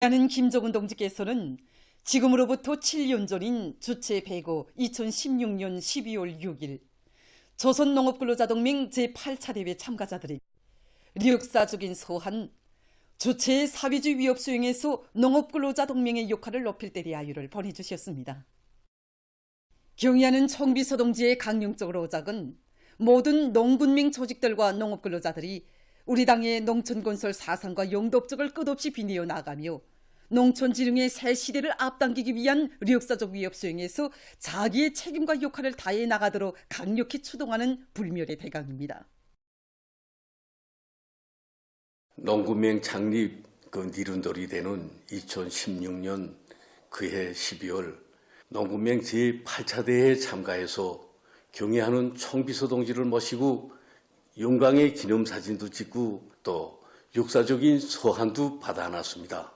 하는 김정은 동지께서는 지금으로부터 7년 전인 주체 105 2016년 12월 6일 조선농업근로자동맹 제8차 대회 참가자들이 력사적인 소한 주체의 사회주의 위협 수행에서 농업근로자동맹의 역할을 높일 때 대하유를 보내주셨습니다. 경의하는 총비서 동지의 강령적으로 오작은 모든 농군맹 조직들과 농업근로자들이 우리 당의 농촌건설 사상과 영도업적을 끝없이 빛내어 나가며 농촌지능의 새 시대를 앞당기기 위한 역사적 위협 수행에서 자기의 책임과 역할을 다해 나가도록 강력히 추동하는 불멸의 대강입니다. 농군맹 창립 니른돌이 되는 2016년 그해 12월 농군맹 제8차 대회에 참가해서 경의하는 총비서 동지를 모시고 영광의 기념사진도 찍고 또 역사적인 서한도 받아놨습니다.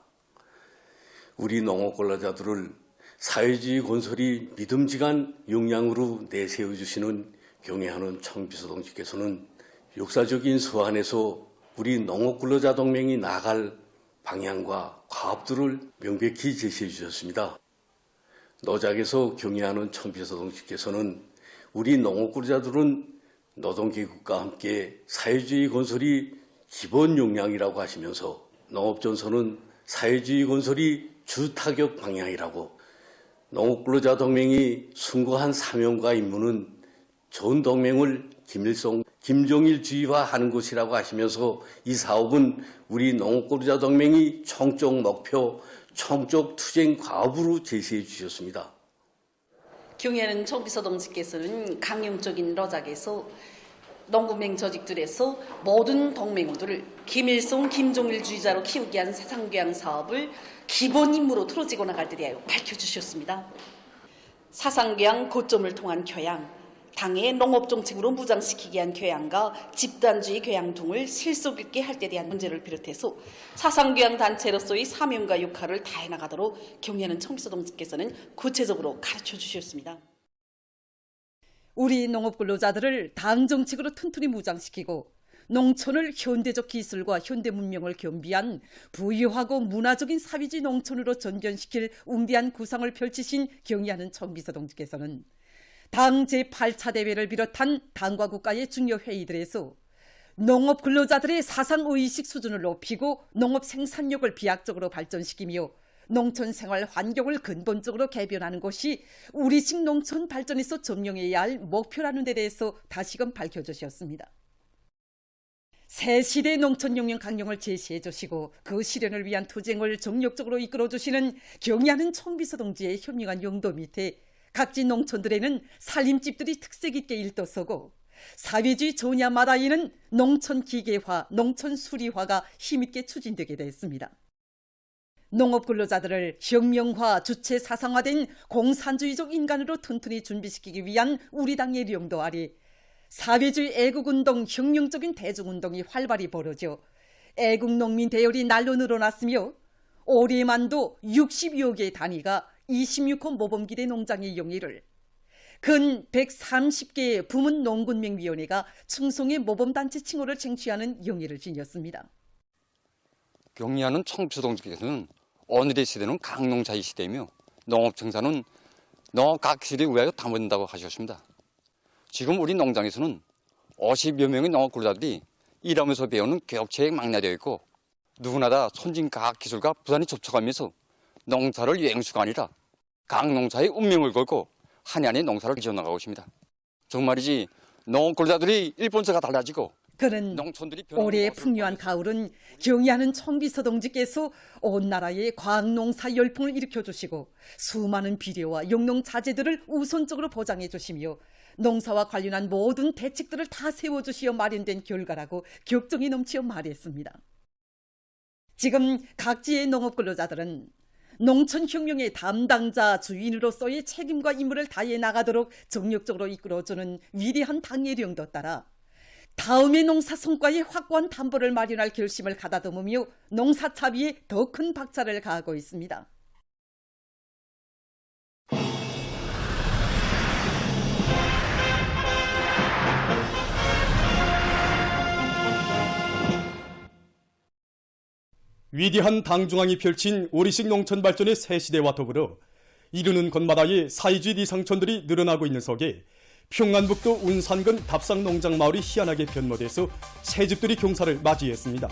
우리 농업근로자들을 사회주의 건설이 믿음직한 역량으로 내세워주시는 경의하는 총비서 동지께서는 역사적인 서한에서 우리 농업근로자 동맹이 나아갈 방향과 과업들을 명백히 제시해 주셨습니다. 노작에서 경의하는 총비서 동지께서는 우리 농업근로자들은 노동계급과 함께 사회주의 건설이 기본 역량이라고 하시면서 농업전선은 사회주의 건설이 주타격 방향이라고 농업근로자 동맹이 숭고한 사명과 임무는 좋은 동맹을 김일성, 김정일주의화하는 것이라고 하시면서 이 사업은 우리 농업근로자 동맹이 총적 목표, 총적 투쟁 과업으로 제시해 주셨습니다. 경의하는 총비서 동지께서는 강령적인 로작에서 농군맹 조직들에서 모든 동맹원들을 김일성, 김정일주의자로 키우기 위한 사상교양 사업을 기본 임무로 틀어지고 나갈 때 대하여 밝혀주셨습니다. 사상교양 고점을 통한 교양, 당의 농업정책으로 무장시키기 위한 교양과 집단주의 교양 등을 실속 있게 할 때 대한 문제를 비롯해서 사상교양 단체로서의 사명과 역할을 다해 나가도록 경의하는 총비서 동지께서는 구체적으로 가르쳐 주셨습니다. 우리 농업근로자들을 당 정책으로 튼튼히 무장시키고 농촌을 현대적 기술과 현대 문명을 겸비한 부유하고 문화적인 사회주의 농촌으로 전변시킬 웅대한 구상을 펼치신 경의하는 총비서 동지께서는 당 제8차 대회를 비롯한 당과 국가의 중요 회의들에서 농업 근로자들의 사상의식 수준을 높이고 농업 생산력을 비약적으로 발전시키며 농촌 생활 환경을 근본적으로 개변하는 것이 우리식 농촌 발전에서 점령해야 할 목표라는 데 대해서 다시금 밝혀주셨습니다. 새 시대의 농촌혁명 강령을 제시해 주시고 그 실현을 위한 투쟁을 정력적으로 이끌어 주시는 경의하는 총비서 동지의 현명한 용도 밑에 각지 농촌들에는 살림집들이 특색 있게 일떠서고 사회주의 전야마다에는 농촌 기계화, 농촌 수리화가 힘있게 추진되게 됐습니다. 농업 근로자들을 혁명화, 주체 사상화된 공산주의적 인간으로 튼튼히 준비시키기 위한 우리 당의 용도 아래 사회주의 애국운동, 혁명적인 대중운동이 활발히 벌어져 애국농민 대열이 날로 늘어났으며 올해만도 60여 개의 단위가 26호 모범기대 농장의 영위를 근 130개의 부문 농군맹위원회가 충성의 모범단체 칭호를 쟁취하는 영예를 지녔습니다. 경의하는 총비서 동지께서는 오늘의 시대는 강농자의 시대이며 농업생산은 농각 시대에 의하여 담은다고 하셨습니다. 지금 우리 농장에서는 50여 명의 농업근로자들이 일하면서 배우는 교육체에 망라되어 있고 누구나 다 선진과학기술과 부단히 접촉하면서 농사를 여행수가 아니라 강농사의 운명을 걸고 한 해 한 해 농사를 지어나가고 있습니다. 정말이지 농업근로자들이 일본서가 달라지고 그는 올해의 풍요한 가을은 경의하는 총비서 동지께서 온 나라에 과학농사 열풍을 일으켜주시고 수많은 비료와 영농자재들을 우선적으로 보장해 주시며 농사와 관련한 모든 대책들을 다 세워주시어 마련된 결과라고 격정이 넘치어 말했습니다. 지금 각지의 농업근로자들은 농촌혁명의 담당자 주인으로서의 책임과 임무를 다해 나가도록 정력적으로 이끌어주는 위대한 당의 령도 따라 다음의 농사 성과에 확고한 담보를 마련할 결심을 가다듬으며 농사 차비에 더 큰 박차를 가하고 있습니다. 위대한 당중앙이 펼친 우리식 농촌 발전의 새 시대와 더불어 이르는 곳마다의 사회주의 리상촌들이 늘어나고 있는 속에 평안북도 운산군 답상 농장 마을이 희한하게 변모돼서 새집들이 경사를 맞이했습니다.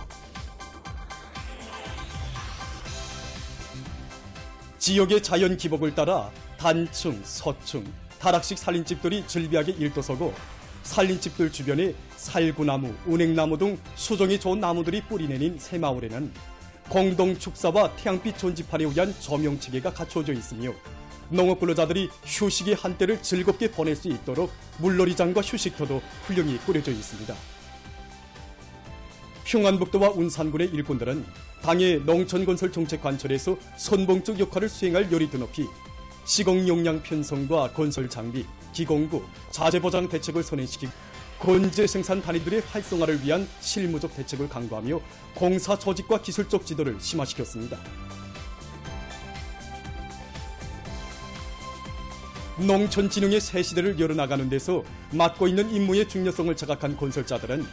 지역의 자연 기복을 따라 단층, 서층, 다락식 살림집들이 즐비하게 일도서고 살림집들 주변에 살구나무, 은행나무 등 수종이 좋은 나무들이 뿌리내린 새마을에는 공동 축사와 태양빛 존지판에 의한 조명체계가 갖춰져 있으며 농업근로자들이 휴식의 한때를 즐겁게 보낼 수 있도록 물놀이장과 휴식터도 훌륭히 꾸려져 있습니다. 평안북도와 운산군의 일꾼들은 당의 농촌건설 정책 관철에서 선봉적 역할을 수행할 열이 드높이 시공 용량 편성과 건설 장비, 기공구, 자재 보장 대책을 선행시키고 건재 생산 단위들의 활성화를 위한 실무적 대책을 강구하며 공사 조직과 기술적 지도를 심화시켰습니다. 농촌진흥의 새 시대를 열어나가는 데서 맡고 있는 임무의 중요성을 자각한 건설자들은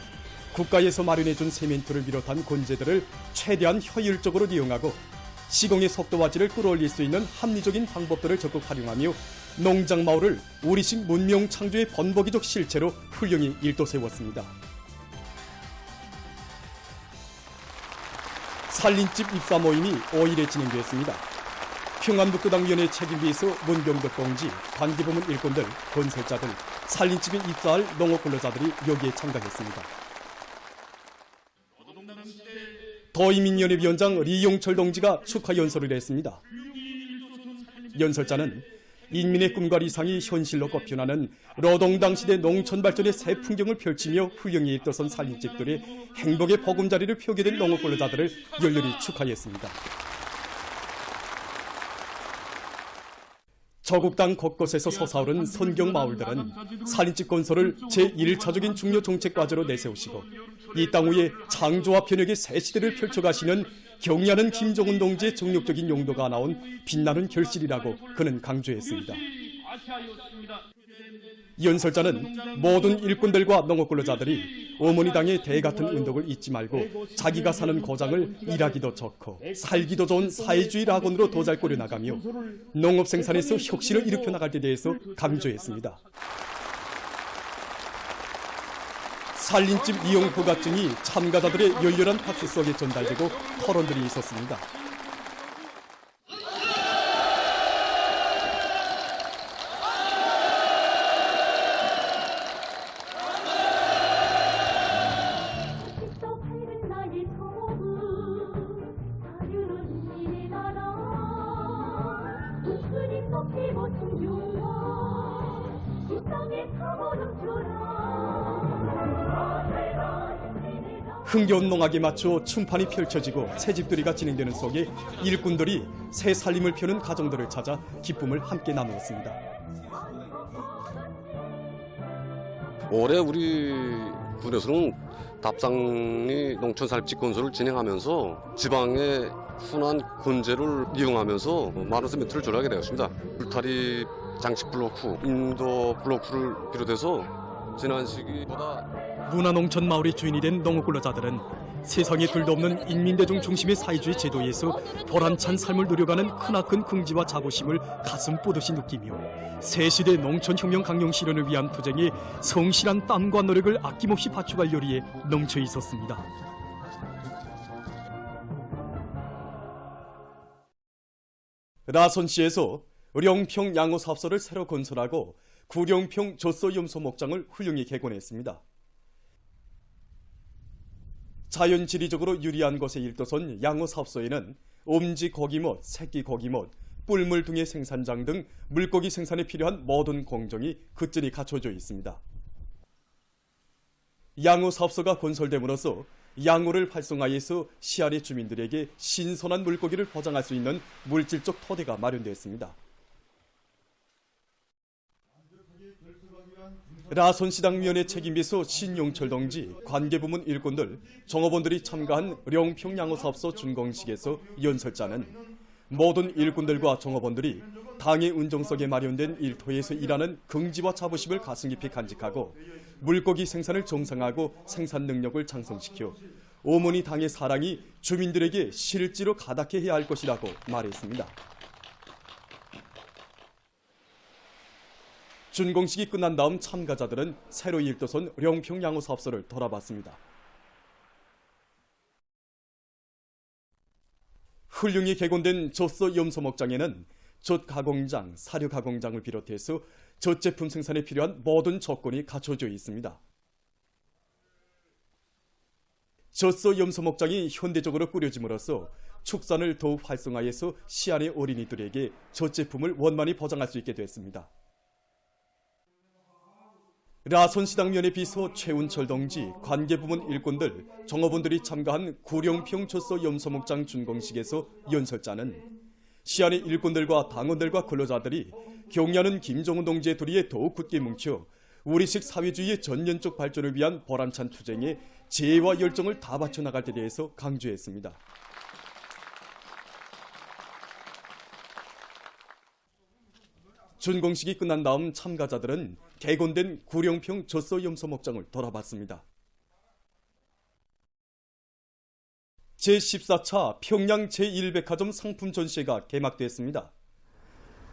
국가에서 마련해준 세멘트를 비롯한 건재들을 최대한 효율적으로 이용하고 시공의 속도와 질을 끌어올릴 수 있는 합리적인 방법들을 적극 활용하며 농장마을을 우리식 문명 창조의 번복이적 실체로 훌륭히 일도세웠습니다. 살림집 입사 모임이 5일에 진행되었습니다. 평안북도당위원회 책임비에서 문병덕 동지, 관계부문 일꾼들, 건설자들, 살림집에 입사할 농업근로자들이 여기에 참가했습니다. 더위민연합위원장 리용철 동지가 축하 연설을 했습니다. 연설자는 인민의 꿈과 이상이 현실로 꼽혀나는 노동당 시대 농촌 발전의 새 풍경을 펼치며 훌륭히 일도선 살림집들의 행복의 보금자리를 펴게 된 농업근로자들을 열렬히 축하했습니다. 저국당 곳곳에서 솟아오른 선경 마을들은 살림집 건설을 제1차적인 중요 정책 과제로 내세우시고 이 땅 위에 창조와 변혁의 새 시대를 펼쳐가시는 경의하는 김정은 동지의 정력적인 용도가 나온 빛나는 결실이라고 그는 강조했습니다. 연설자는 모든 일꾼들과 농업근로자들이 어머니 당의 대같은 운동을 잊지 말고 자기가 사는 고장을 일하기도 좋고 살기도 좋은 사회주의 낙원으로 더 잘 꾸려나가며 농업 생산에서 혁신을 일으켜 나갈 데 대해서 강조했습니다. 살림집 이용 허가증이 참가자들의 열렬한 박수 속에 전달되고 토론들이 있었습니다. 흥겨운 농악에 맞춰 춤판이 펼쳐지고 새집들이가 진행되는 속에 일꾼들이 새 살림을 펴는 가정들을 찾아 기쁨을 함께 나누었습니다. 올해 우리 군에서는 답상리 농촌 살림집 건설을 진행하면서 지방의 순환 건재를 이용하면서 많은 세멘트를 조례하게 되었습니다. 울타리 장식 블로크, 인도 블로크를 비롯해서 지난 시기보다 문화농촌 마을의 주인이 된 농업근로자들은 세상에 둘도 없는 인민대중 중심의 사회주의 제도에서 보람찬 삶을 누려가는 크나큰 긍지와 자부심을 가슴 뽀듯이 느끼며 새시대 농촌혁명 강령 실현을 위한 투쟁에 성실한 땀과 노력을 아낌없이 바쳐갈 요리에 넘쳐 있었습니다. 라선시에서 령평 양호사업소를 새로 건설하고 구령평 젖소염소 목장을 훌륭히 개건했습니다. 자연지리적으로 유리한 곳에 일도선 양호사업소에는 엄지 고기못, 새끼 고기못, 뿔물 등의 생산장 등 물고기 생산에 필요한 모든 공정이 그전이 갖춰져 있습니다. 양호사업소가 건설됨으로써 양호를 활성화해서 시안의 주민들에게 신선한 물고기를 보장할 수 있는 물질적 토대가 마련되었습니다. 라선시당위원회 책임비서 신용철 동지, 관계부문 일꾼들, 종업원들이 참가한 령평 양호사업소 준공식에서 연설자는 모든 일꾼들과 종업원들이 당의 운정 속에 마련된 일터에서 일하는 긍지와 자부심을 가슴 깊이 간직하고 물고기 생산을 정상화하고 생산 능력을 창성시켜 어머니 당의 사랑이 주민들에게 실제로 가닿게 해야 할 것이라고 말했습니다. 준공식이 끝난 다음 참가자들은 새로 일도선 령평양호사업소를 돌아봤습니다. 훌륭히 개건된 젖소 염소목장에는 젖 가공장, 사료 가공장을 비롯해서 젖 제품 생산에 필요한 모든 조건이 갖춰져 있습니다. 젖소 염소목장이 현대적으로 꾸려짐으로써 축산을 더욱 활성화해서 시안의 어린이들에게 젖 제품을 원만히 보장할 수 있게 됐습니다. 라선시당면의 비서 최운철 동지, 관계부문 일꾼들, 종업원들이 참가한 구룡평 젖소 염소목장 준공식에서 연설자는 시안의 일꾼들과 당원들과 근로자들이 경야는 김정은 동지의 도리에 더욱 굳게 뭉쳐 우리식 사회주의의 전면적 발전을 위한 보람찬 투쟁에 재와 열정을 다 바쳐 나갈 때 대해서 강조했습니다. 준공식이 끝난 다음 참가자들은 개건된 구룡평 젖소 염소목장을 돌아봤습니다. 제14차 평양 제1백화점 상품 전시회가 개막됐습니다.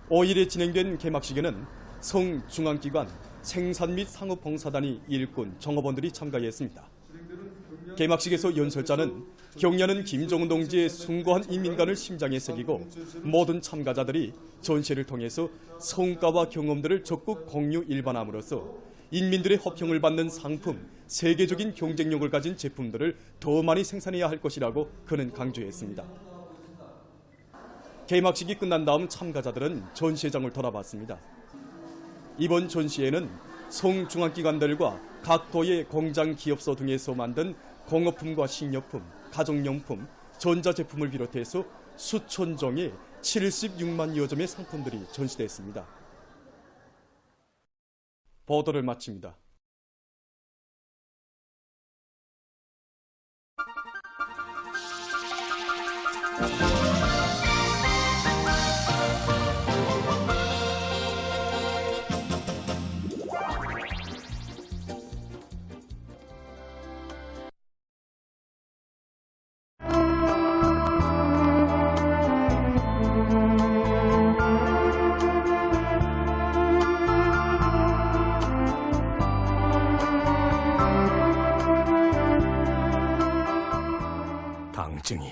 5일에 진행된 개막식에는 성중앙기관, 생산 및 상업봉사단이 일꾼, 종업원들이 참가했습니다. 개막식에서 연설자는 경야는 김정은 동지의 숭고한 인민관을 심장에 새기고 모든 참가자들이 전시를 통해서 성과와 경험들을 적극 공유 일반함으로써 인민들의 호평을 받는 상품, 세계적인 경쟁력을 가진 제품들을 더 많이 생산해야 할 것이라고 그는 강조했습니다. 개막식이 끝난 다음 참가자들은 전시장을 돌아봤습니다. 이번 전시회는 성중앙기관들과 각 도의 공장 기업소 등에서 만든 공업품과 식료품, 가정용품, 전자제품을 비롯해서 수천 종의 76만여 점의 상품들이 전시됐습니다. 보도를 마칩니다. 당증이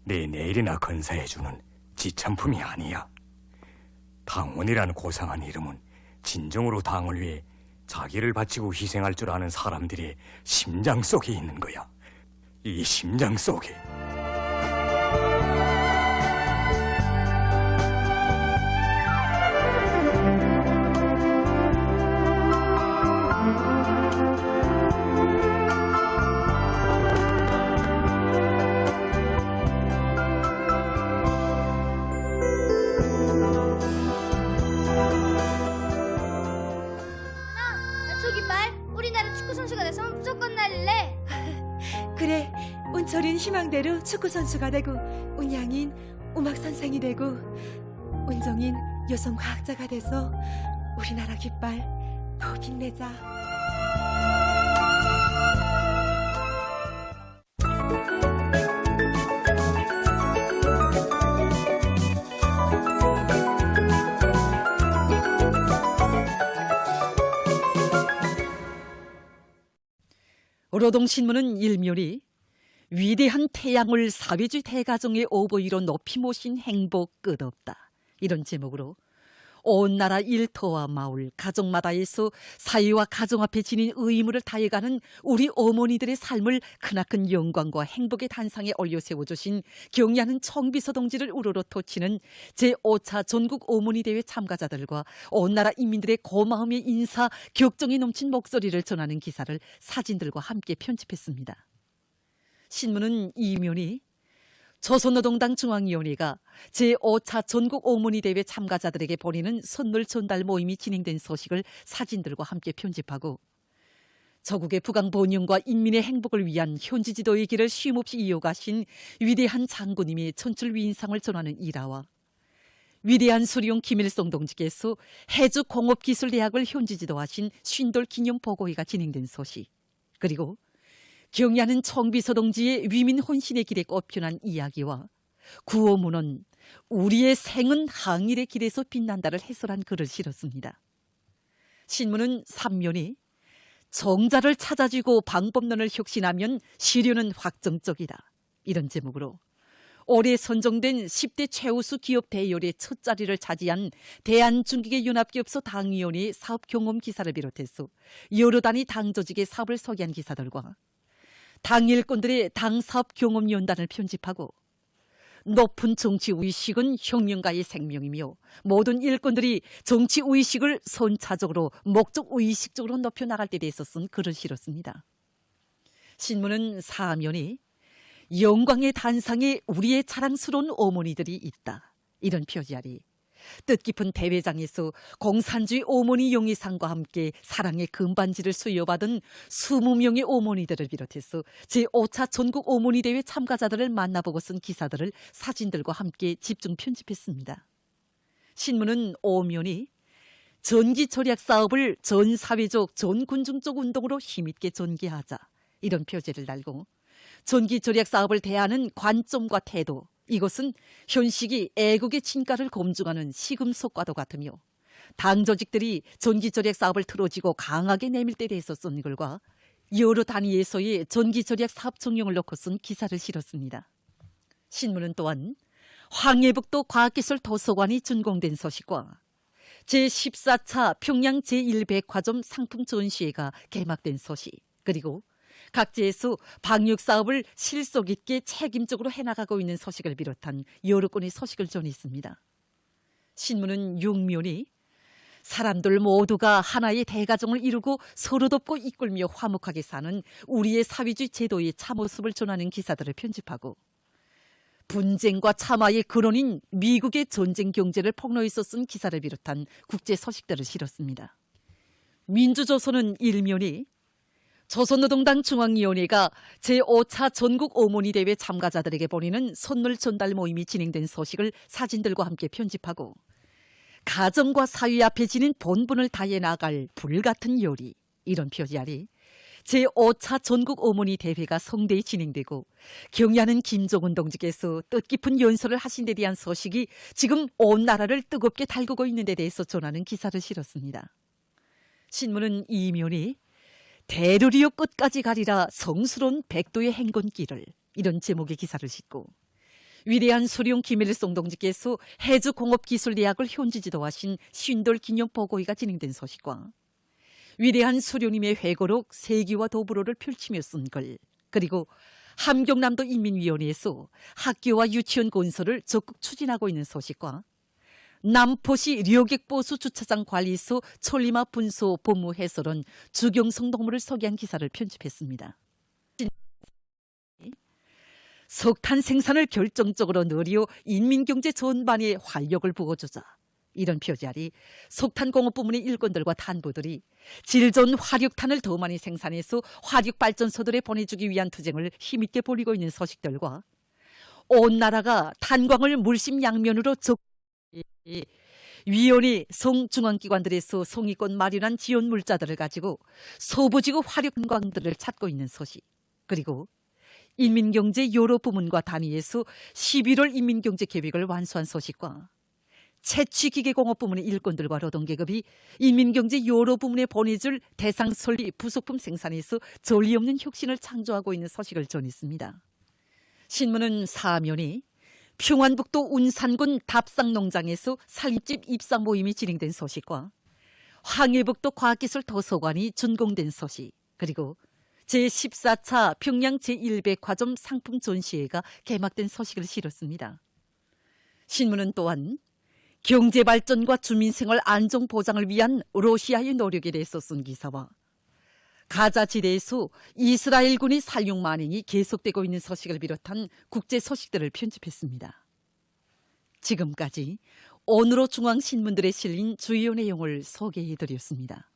내 내일이나 건사해주는 지참품이 아니야. 당원이라는 고상한 이름은 진정으로 당을 위해 자기를 바치고 희생할 줄 아는 사람들의 심장 속에 있는 거야. 이 심장 속에. 그래, 운철인 희망대로 축구선수가 되고 운양인 음악선생이 되고 운정인 여성과학자가 돼서 우리나라 깃발 더 빛내자. 노동신문은 일면이 위대한 태양을 사회주의 대가정의 오보이로 높이 모신 행복 끝없다. 이런 제목으로 온 나라 일터와 마을, 가정마다에서 사회와 가정 앞에 지닌 의무를 다해가는 우리 어머니들의 삶을 크나큰 영광과 행복의 단상에 올려 세워주신 경야는 청비서 동지를 우러러 토치는 제5차 전국 어머니대회 참가자들과 온 나라 인민들의 고마움의 인사, 격정이 넘친 목소리를 전하는 기사를 사진들과 함께 편집했습니다. 신문은 이면이 조선노동당 중앙위원회가 제5차 전국 어머니대회 참가자들에게 보내는 선물 전달 모임이 진행된 소식을 사진들과 함께 편집하고 조국의 부강 번영과 인민의 행복을 위한 현지 지도의 길을 쉼없이 이어가신 위대한 장군님의 천출 위인상을 전하는 일화와 위대한 수리용 김일성 동지께서 해주공업기술대학을 현지 지도하신 쉰돌 기념보고회가 진행된 소식, 그리고 경야는 청비서 동지의 위민 혼신의 길에 꼽혀난 이야기와 구호문은 우리의 생은 항일의 길에서 빛난다를 해설한 글을 실었습니다. 신문은 3면이 정자를 찾아주고 방법론을 혁신하면 시류는 확정적이다. 이런 제목으로 올해 선정된 10대 최우수 기업 대열의 첫 자리를 차지한 대한중기계연합기업소 당위원회의 사업 경험 기사를 비롯해서 여러 단위 당 조직의 사업을 소개한 기사들과 당 일꾼들의 당 사업 경험 연단을 편집하고 높은 정치 의식은 혁명가의 생명이며 모든 일꾼들이 정치 의식을 선차적으로 목적 의식적으로 높여나갈 때 대해서 쓴 글을 실었습니다. 신문은 4면이 영광의 단상에 우리의 자랑스러운 어머니들이 있다. 이런 표지 아래 뜻깊은 대회장에서 공산주의 어머니 용의상과 함께 사랑의 금반지를 수여받은 20명의 어머니들을 비롯해서 제5차 전국 어머니 대회 참가자들을 만나보고 쓴 기사들을 사진들과 함께 집중 편집했습니다. 신문은 5면이 전기 절약 사업을 전 사회적, 전 군중적 운동으로 힘있게 전개하자. 이런 표제를 달고 전기 절약 사업을 대하는 관점과 태도, 이것은 현 시기 애국의 진가를 검증하는 시금석과도 같으며 당 조직들이 전기 절약 사업을 틀어지고 강하게 내밀 때 대해서 쓴 글과 여러 단위에서의 전기 절약 사업 정령을 넣고 쓴 기사를 실었습니다. 신문은 또한 황해북도 과학기술 도서관이 준공된 소식과 제14차 평양 제1백화점 상품 전시회가 개막된 소식, 그리고 각지에서 방역사업을 실속 있게 책임적으로 해나가고 있는 소식을 비롯한 여러 건의 소식을 전했습니다. 신문은 6면이 사람들 모두가 하나의 대가정을 이루고 서로 돕고 이끌며 화목하게 사는 우리의 사회주의 제도의 참모습을 전하는 기사들을 편집하고 분쟁과 참화의 근원인 미국의 전쟁 경제를 폭로해서 쓴 기사를 비롯한 국제 소식들을 실었습니다. 민주조선은 1면이 조선노동당 중앙위원회가 제5차 전국 어머니 대회 참가자들에게 보내는 선물 전달 모임이 진행된 소식을 사진들과 함께 편집하고 가정과 사회 앞에 지닌 본분을 다해 나갈 불같은 요리, 이런 표지 아래 제5차 전국 어머니 대회가 성대히 진행되고 경야는 김종은 동지께서 뜻깊은 연설을 하신 데 대한 소식이 지금 온 나라를 뜨겁게 달구고 있는 데 대해서 전하는 기사를 실었습니다. 신문은 2면이 대르리오 끝까지 가리라 성스러운 백도의 행군길을, 이런 제목의 기사를 싣고 위대한 수령 김일성 동지께서 해주공업기술대학을 현지 지도하신 쉰돌 기념 보고회가 진행된 소식과 위대한 수령님의 회고록 세기와 도불호를 펼치며 쓴 글, 그리고 함경남도 인민위원회에서 학교와 유치원 건설을 적극 추진하고 있는 소식과 남포시 료객보수 주차장 관리소 천리마 분소 본무 해설은 주경성 동물을 소개한 기사를 편집했습니다. 석탄 생산을 결정적으로 늘려 인민경제 전반에 활력을 부어주자, 이런 표지 아래 석탄공업 부문의 일꾼들과 탄부들이 질 좋은 화력탄을 더 많이 생산해서 화력발전소들에 보내주기 위한 투쟁을 힘있게 벌이고 있는 소식들과 온 나라가 탄광을 물심양면으로 위원회 성중앙기관들에서 송이권 마련한 지원 물자들을 가지고 소부지구 화력탄광들을 찾고 있는 소식, 그리고 인민경제 여러 부문과 단위에서 11월 인민경제계획을 완수한 소식과 채취기계공업 부문의 일꾼들과 노동계급이 인민경제 여러 부문에 보내줄 대상 설비 부속품 생산에서 전리 없는 혁신을 창조하고 있는 소식을 전했습니다. 신문은 4면이 평안북도 운산군 답상농장에서 살림집 입상 모임이 진행된 소식과 황해북도 과학기술 도서관이 준공된 소식, 그리고 제14차 평양 제1백화점 상품 전시회가 개막된 소식을 실었습니다. 신문은 또한 경제발전과 주민생활 안정보장을 위한 러시아의 노력에 대해서 쓴 기사와 가자 지대에서 이스라엘군의 살육 만행이 계속되고 있는 소식을 비롯한 국제 소식들을 편집했습니다. 지금까지 오늘로 중앙신문들에 실린 주요 내용을 소개해드렸습니다.